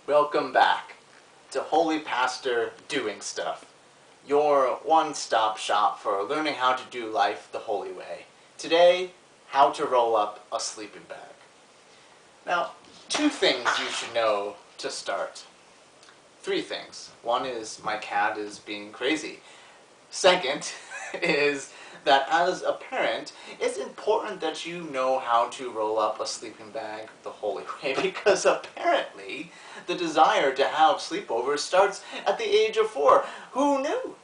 Welcome back to Holy Pastor Doing Stuff, your one-stop shop for learning how to do life the holy way. Today, how to roll up a sleeping bag. Now, two things you should know to start. Three things. One is my cat is being crazy. Second is that as a parent, it's important that you know how to roll up a sleeping bag the holy way, because apparently the desire to have sleepovers starts at the age of 4. Who knew?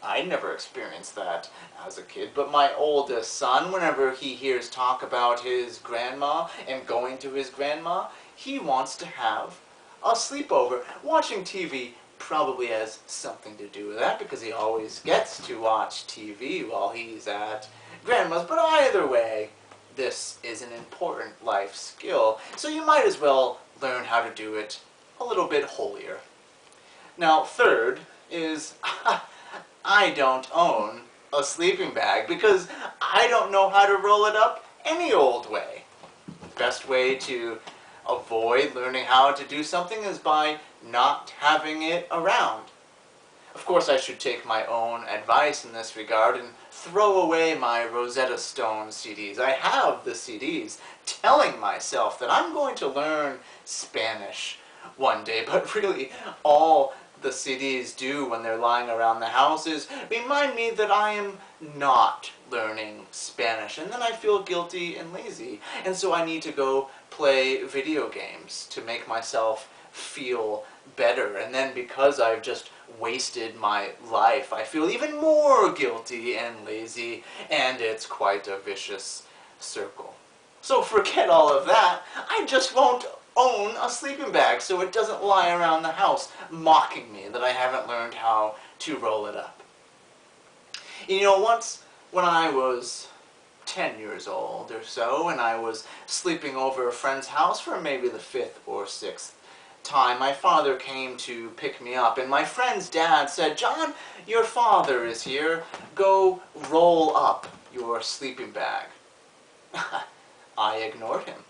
I never experienced that as a kid, but my oldest son, whenever he hears talk about his grandma and going to his grandma, he wants to have a sleepover. Watching TV probably has something to do with that, because he always gets to watch TV while he's at grandma's. But either way, this is an important life skill, so you might as well learn how to do it a little bit holier. Now, third is I don't own a sleeping bag because I don't know how to roll it up any old way. Best way to avoid learning how to do something is by not having it around. Of course, I should take my own advice in this regard and throw away my Rosetta Stone CDs. I have the CDs telling myself that I'm going to learn Spanish one day, but really all the CDs do when they're lying around the house is remind me that I am not learning Spanish, and then I feel guilty and lazy, and so I need to go play video games to make myself feel better, and then because I've just wasted my life, I feel even more guilty and lazy, and it's quite a vicious circle. So forget all of that. I just won't own a sleeping bag so it doesn't lie around the house mocking me that I haven't learned how to roll it up. You know, once when I was 10 years old or so, and I was sleeping over a friend's house for maybe the 5th or 6th time, my father came to pick me up, and my friend's dad said, "John, your father is here. Go roll up your sleeping bag." I ignored him.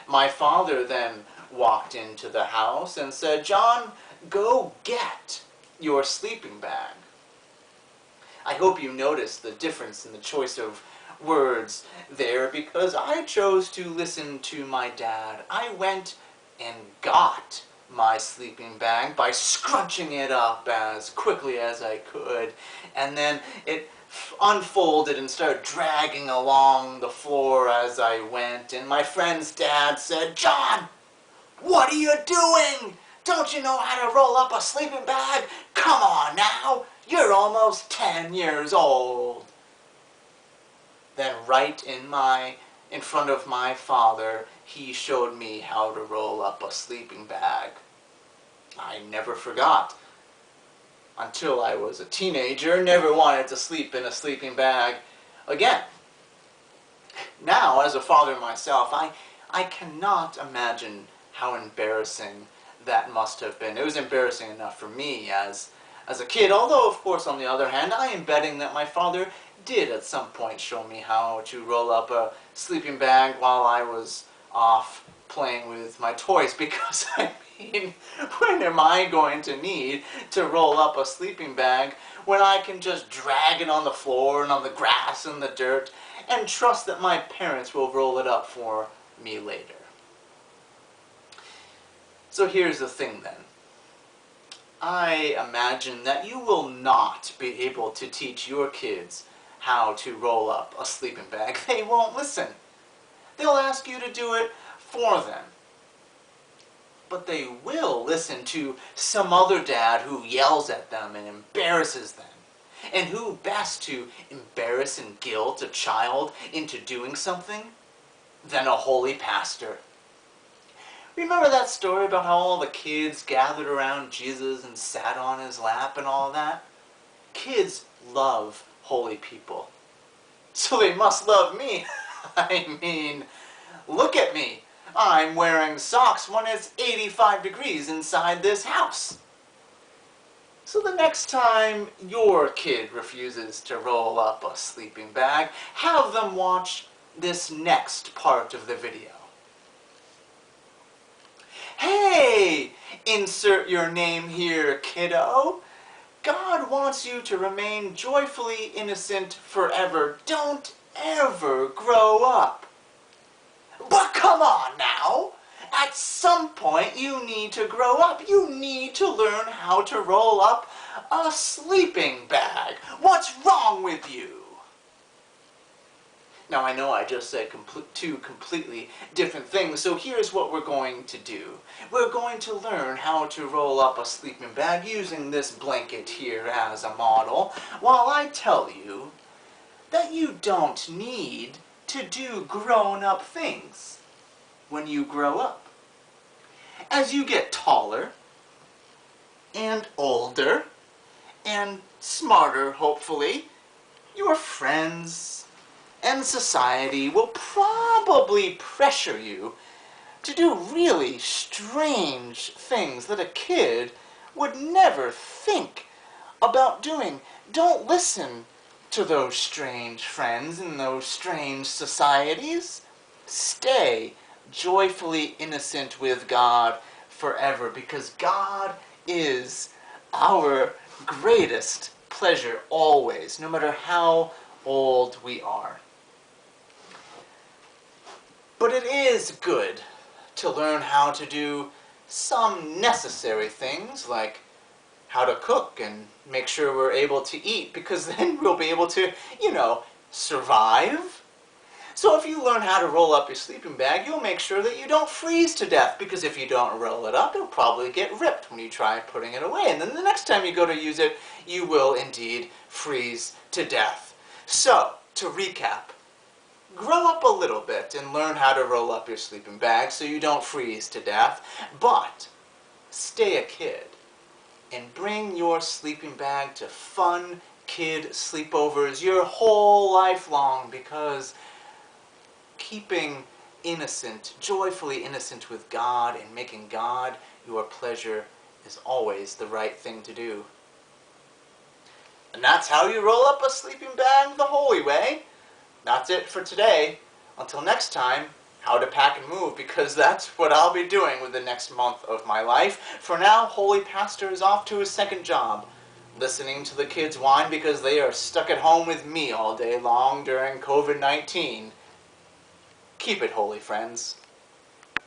My father then walked into the house and said, "John, go get your sleeping bag." I hope you noticed the difference in the choice of words there, because I chose to listen to my dad. I went and got my sleeping bag by scrunching it up as quickly as I could, and then it unfolded and started dragging along the floor as I went, and my friend's dad said, "John, what are you doing? Don't you know how to roll up a sleeping bag? Come on now, you're almost 10 years old." Then right in front of my father, he showed me how to roll up a sleeping bag. I never forgot. Until I was a teenager, never wanted to sleep in a sleeping bag again. Now, as a father myself, I cannot imagine how embarrassing that must have been. It was embarrassing enough for me as a kid, although, of course, on the other hand, I am betting that my father did at some point show me how to roll up a sleeping bag while I was off playing with my toys, because I mean, when am I going to need to roll up a sleeping bag when I can just drag it on the floor and on the grass and the dirt and trust that my parents will roll it up for me later? So here's the thing then. I imagine that you will not be able to teach your kids how to roll up a sleeping bag. They won't listen. They'll ask you to do it for them. But they will listen to some other dad who yells at them and embarrasses them. And who best to embarrass and guilt a child into doing something than a holy pastor? Remember that story about how all the kids gathered around Jesus and sat on his lap and all that? Kids love holy people. So they must love me. I mean, look at me. I'm wearing socks when it's 85 degrees inside this house. So the next time your kid refuses to roll up a sleeping bag, have them watch this next part of the video. Hey, insert your name here, kiddo. God wants you to remain joyfully innocent forever. Don't ever grow up. But come on now! At some point you need to grow up. You need to learn how to roll up a sleeping bag. What's wrong with you? Now I know I just said two completely different things, so here's what we're going to do. We're going to learn how to roll up a sleeping bag using this blanket here as a model, while I tell you that you don't need to do grown-up things when you grow up. As you get taller and older and smarter, hopefully, your friends and society will probably pressure you to do really strange things that a kid would never think about doing. Don't listen to those strange friends and those strange societies. Stay joyfully innocent with God forever, because God is our greatest pleasure always, no matter how old we are. But it is good to learn how to do some necessary things, like how to cook and make sure we're able to eat, because then we'll be able to, survive. So if you learn how to roll up your sleeping bag, you'll make sure that you don't freeze to death, because if you don't roll it up, it'll probably get ripped when you try putting it away. And then the next time you go to use it, you will indeed freeze to death. So, to recap, grow up a little bit and learn how to roll up your sleeping bag so you don't freeze to death, but stay a kid and bring your sleeping bag to fun kid sleepovers your whole life long, because keeping innocent, joyfully innocent with God and making God your pleasure is always the right thing to do. And that's how you roll up a sleeping bag the holy way. That's it for today. Until next time, how to pack and move, because that's what I'll be doing with the next month of my life. For now, Holy Pastor is off to his second job, listening to the kids whine because they are stuck at home with me all day long during COVID-19. Keep it holy, friends.